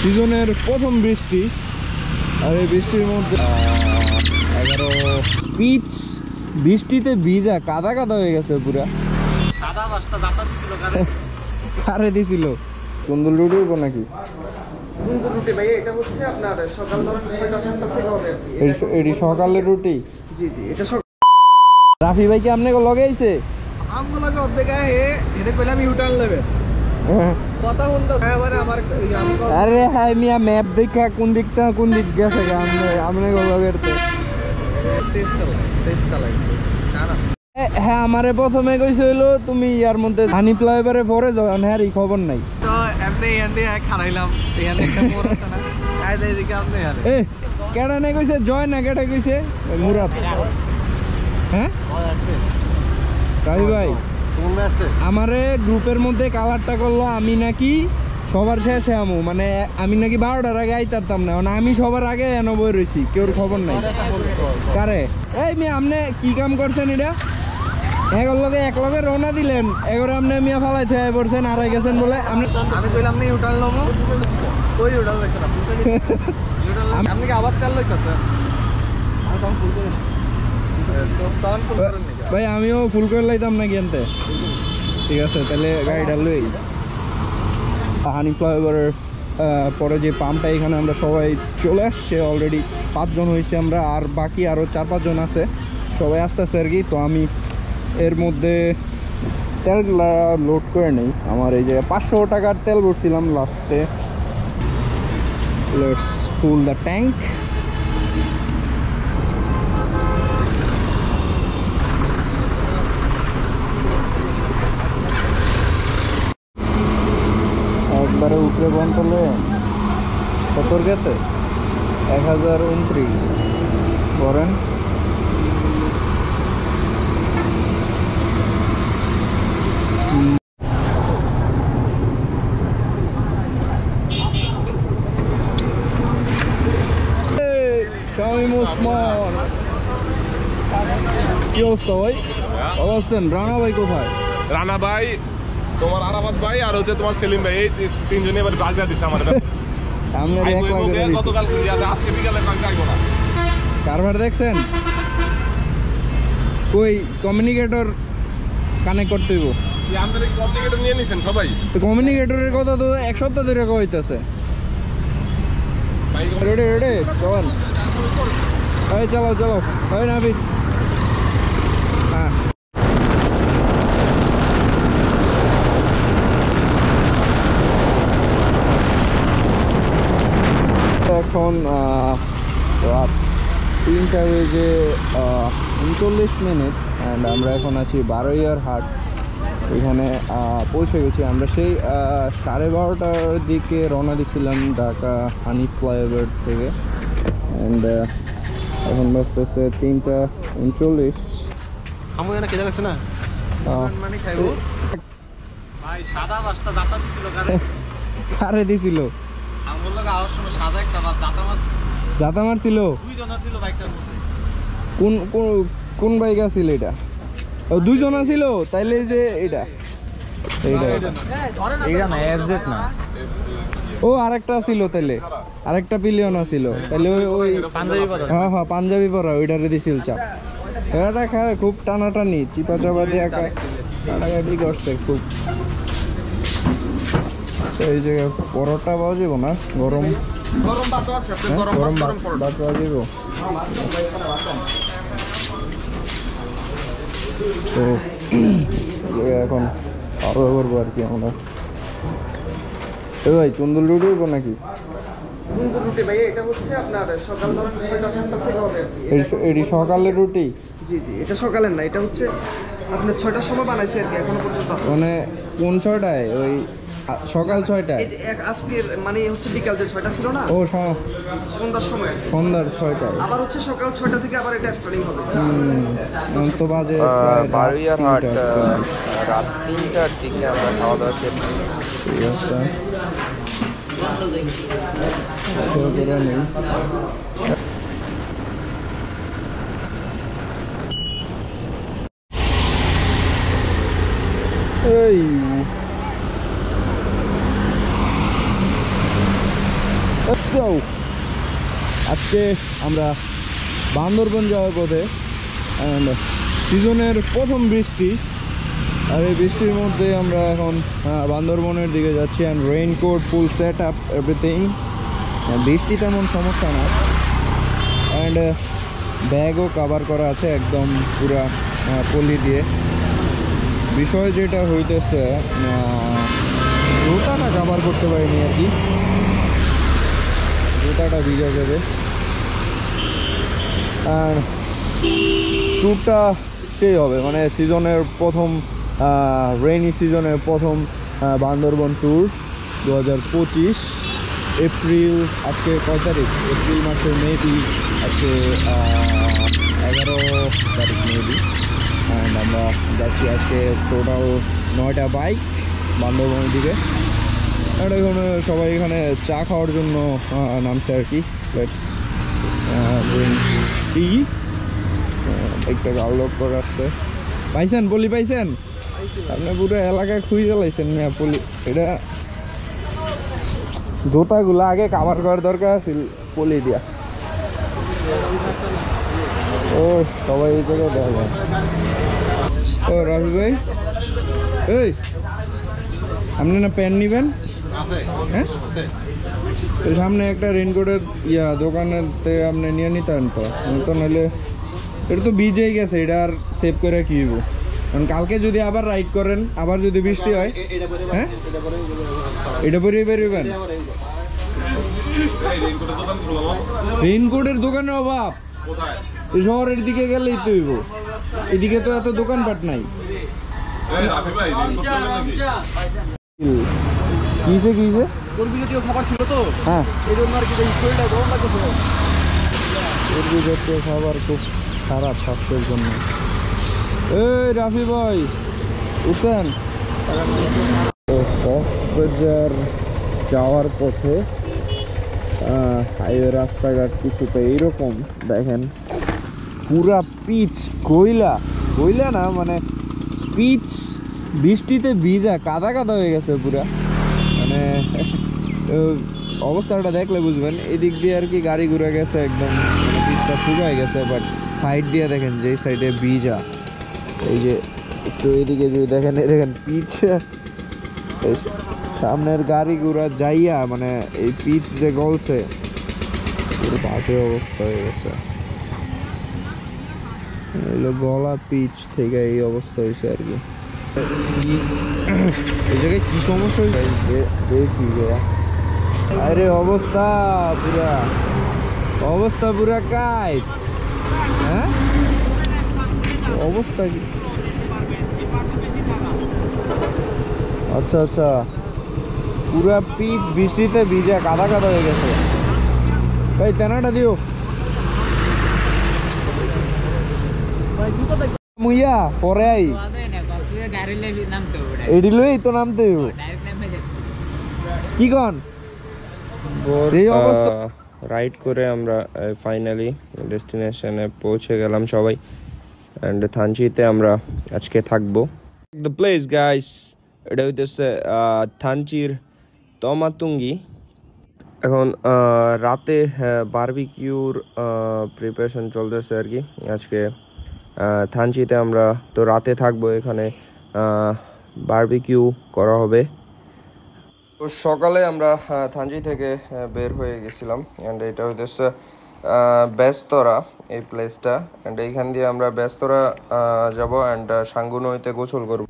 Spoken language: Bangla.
সিজনের প্রথম বৃষ্টি, আর এই বৃষ্টির মধ্যে 11 পিচ বৃষ্টিতে ভিজা কাদা কাদা হয়ে গেছে পুরা। কারে দিছিল? তন্দুর রুটি হইব নাকি? তন্দুর রুটি ভাই, এটা হচ্ছে আপনার সকাল 6টা-7টা থেকে হবে। এটি সকালের রুটি? জি জি, এটা সকাল। রাফি ভাই কি আপনি লগে আইছে? আমগো লাগে অর্ধেক আয়ে এটা কইলাম ইউটার্ন নেবে। কথা বলতো এবারে আমার আরে হাই মিয়া ম্যাপ দেখা কোন দিক গেছে আমনে লগেরতে সেফ চালাই হ্যাঁ। আমারে প্রথমে কইছে হইলো তুমি ইয়ার মধ্যে হানি ফ্লাইওভারে পরে যাও, হ্যাঁ এই খবর নাই তো এমনি খারাইলাম। এখানে একটা মোড় আছে না, আয় যাই দিকে আপনি আরে এ কেডা নাই কইছে? জয় না কেডা কইছে? মুরাদ। হ্যাঁ রাফি ভাই আমারে গ্রুপের মধ্যে কাভারটা করলো আমি নাকি সবার শেষে আমু, মানে আমি নাকি 12টার আগে আইতারতাম না, মানে আমি সবার আগে এনে বই রয়েছি, কেউর খবর নাই। কারে? এই মিয়া আপনি কি কাম করছেন? এটা এক লগে রওনা দিলেন, এগারে আপনি মিয়া ফালাইতে আয় পড়ছেন, হারাই গেছেন বলে। আমি কইলাম না ইউটার্ন লমু, কই ইউটার্ন লইছেন আপনি? আপনি কি আবাদ কাল লইতাছেন? আমি তখন ফুল করে ভাই আমিও ফুল করে লাইতাম নাকি আনতে। ঠিক আছে তাহলে গাড়িটা লই। হানি ফ্লাইওভারের পরে যে পাম্পটা, এখানে আমরা সবাই চলে আসছে অলরেডি, 5 জন হয়েছে আমরা, আর বাকি আরও 4-5 জন আছে, সবাই আসতেছে আর কি। তো আমি এর মধ্যে তেলগুলা লোড করে নেই। আমার এই যে 500 টাকার তেল ভরছিলাম লাস্টে। Let's full the tank. একবারে উপরে বন্ধলে 70 গেছে, 1029 করেন। কি অবস্থা ভাই? ভালো আছেন? রানা ভাই কোথায়? রানা ভাই, তোমার আরাফাত ভাই আর হচ্ছে তোমার সেলিম ভাই, এই 3 জনে এবার বাজা দিছে আমার। গতকাল আজকে বিকালে আইবো না। কারবার দেখছেন? কই কমিউনিকেটর কানেক্ট করতে হইব। আমাদের কমিউনিকেটর নিয়ে নিছেন সবাই? তো কমিউনিকেটরের কথা তো 1 সপ্তাহ ধরে কইতাছে। রেডি চল, চলো ভাই নাফিস। হ্যাঁ এখন রাত 3টা বেজে 39 মিনিট, অ্যান্ড আমরা এখন আছি বারোইয়ার হাট। এখানে পৌঁছে গেছি আমরা। সেই 12:30টার দিকে রওনা দিছিলাম ঢাকা হানি ফ্লাইওভার থেকে, অ্যান্ড এখন বাজতেছে 3টা 39। আমি এখানে খেতে লাগছে না মানে খাইবো ভাই। সাদা বাসটা দাতা দিছিল কারে দিছিল? আমি বললো আওয়াজ শুনে সাদা একটা বাস জাতা মারছিল। 2 জন ছিল বাইকটার মধ্যে। কোন বাইক আছিল এটা? 2 জন ছিল তাইলে যে এটা না এফজেড না। ও আরেকটা ছিল, তাইলে আরেকটা পিলিয়ন ছিল, তাইলে ওই পাঞ্জাবি পরা। হ্যাঁ পাঞ্জাবি পরা, ওইটারে দিছিল চাপ। এটা খায় খুব টানাটানি, চিপা চাপা দিয়ে কাটাকাটি করছে খুব। এই যে পরোটা পাওয়া যাব না, গরম ভাত আছে, আপনি গরম ভাত পাওয়া যাব। তো এখন আরো করবো আর কি আমরা। ভাই তন্দুর রুটি হইব নাকি? তন্দুর রুটি ভাই, এটা হচ্ছে আপনার সকাল 6টা-7টা থেকে হবে। এটি সকালের রুটি? জি জি, এটা সকালের না, এটা হচ্ছে আপনার 6টার সময় বানাইছে আর কি, এখনো পর্যন্ত আছে। মানে কোন 6টায়? ওই সকাল 6টায়? আজকের মানে হচ্ছে বিকাল যে 6টা ছিল না, ও সন্ধ্যার সময়, সন্ধ্যার 6টায় আবার হচ্ছে সকাল 6টা থেকে আবার এটা স্টার্টিং হবে। তো বাজে বারোইয়ার হাট রাত 3টার দিকে আমরা খাওয়া দাওয়া শেষ। ঠিক আছে এই So, আজকে আমরা বান্দরবন যাওয়ার পথে অ্যান্ড সিজনের প্রথম বৃষ্টি, আর এই বৃষ্টির মধ্যে আমরা এখন বান্দরবনের দিকে যাচ্ছি and raincoat full set up everything. বৃষ্টি তেমন সমস্যা না অ্যান্ড ব্যাগও কভার করা আছে একদম পুরা পলি দিয়ে। বিষয় যেটা হইতেছে জুতাটা কভার করতে পারিনি আর কি, জুতাটা ভিজে যাবে। আর ট্যুরটা সেই হবে মানে সিজনের প্রথম রেইনি সিজনের প্রথম বান্দরবন ট্যুর 2025 এপ্রিল। আজকে কয় তারিখ? এপ্রিল মাসের মেবি আজকে 11 তারিখ মেবি। অ্যান্ড আমরা যাচ্ছি আজকে টোটাল 9টা বাইক বান্দরবনের দিকে। আর এখন সবাই এখানে চা খাওয়ার জন্য নামছে আর কি। লেটস টি একটা আনলক করে আসছে। পাইছেন পলি? পাইছেন? আপনি পুরো এলাকায় খুঁজে চালাইছেন না পলি। এটা জুতাগুলো আগে কাভার করার দরকার ছিল পলি দিয়া। ও সবাই এই জায়গায় দেখা যায়। ও রাজু ভাই, এই আপনি না প্যান্ট নিবেন? হ্যাঁ, তো সামনে একটা রেইনকোটের দোকানেতে আপনি নিয়ে নিতেন তো, তো নাহলে এটা তো ভিজেই গেছে, এটা আর সেভ করে কি হইব? কারণ কালকে যদি আবার রাইড করেন, আবার যদি বৃষ্টি হয়, হ্যাঁ এটা পরে বেরোবেন। রেইনকোটের দোকানের অভাব শহরের দিকে গেলেই তো হইব, এদিকে তো এত দোকানপাট নাই। কিসে কিসে চর্বি জাতীয় খাবার ছিল তো, হ্যাঁ এই জন্য আর কি শরীরটা গরম লাগতেছিল। চর্বি জাতীয় খাবার খুব খারাপ স্বাস্থ্যের জন্য। এই রাফি ভাই উঠছেন? কক্সবাজার যাওয়ার পথে হাইওয়ে রাস্তাঘাট কিছুটা এইরকম দেখেন, পুরা পিচ কয়লা, কয়লা না মানে পিচ বৃষ্টিতে ভিজা কাদা কাদা হয়ে গেছে পুরা। মানে অবস্থাটা দেখলে বুঝবেন। এদিক দিয়ে আর কি গাড়ি ঘুরে গেছে একদম, মানে পিচটা শুকায় গেছে, বাট সাইড দিয়ে দেখেন যে সাইডে ভিজা, এই যে একটু এদিকে যদি দেখেন, এই দেখেন পিচ, সামনের গাড়ি ঘোড়া যাইয়া মানে এই পিচ যে গলছে, পুরো বাজে অবস্থা হয়ে গেছে। গলা পিচ থেকে এই অবস্থা হয়েছে আর কি। এই জায়গায় কি সমস্যা হয়েছে দেখি, আরে অবস্থা পুরা, অবস্থা পুরা কাইট। হ্যাঁ অবস্থা কি? আচ্ছা আচ্ছা, পুরা পিচ বৃষ্টিতে ভিজা কাদা কাদা হয়ে গেছে। ভাই তেনাটা দিও মুইয়া পরে আই, এডি লই তো নামতে হইব। কি কন এই অবস্থা? রাইড করে আমরা ফাইনালি ডেস্টিনেশনে পৌঁছে গেলাম সবাই। অ্যান্ড থানচিতে আমরা আজকে থাকবো। দ্য প্লেস গাইস, এটা হইতেছে থানচির তমাতুঙ্গি। এখন রাতে বারবিকিউর প্রিপারেশন চলতেছে আর কি। আজকে থানচিতে আমরা তো রাতে থাকবো, এখানে বারবিকিউ করা হবে। তো সকালে আমরা থানচি থেকে বের হয়ে গেছিলাম। অ্যান্ড এটা হইতেছে বেস্তরা এই প্লেসটা। অ্যান্ড এইখান দিয়ে আমরা বেস্তরা যাব অ্যান্ড সাঙ্গুনোইতে গোসল করব।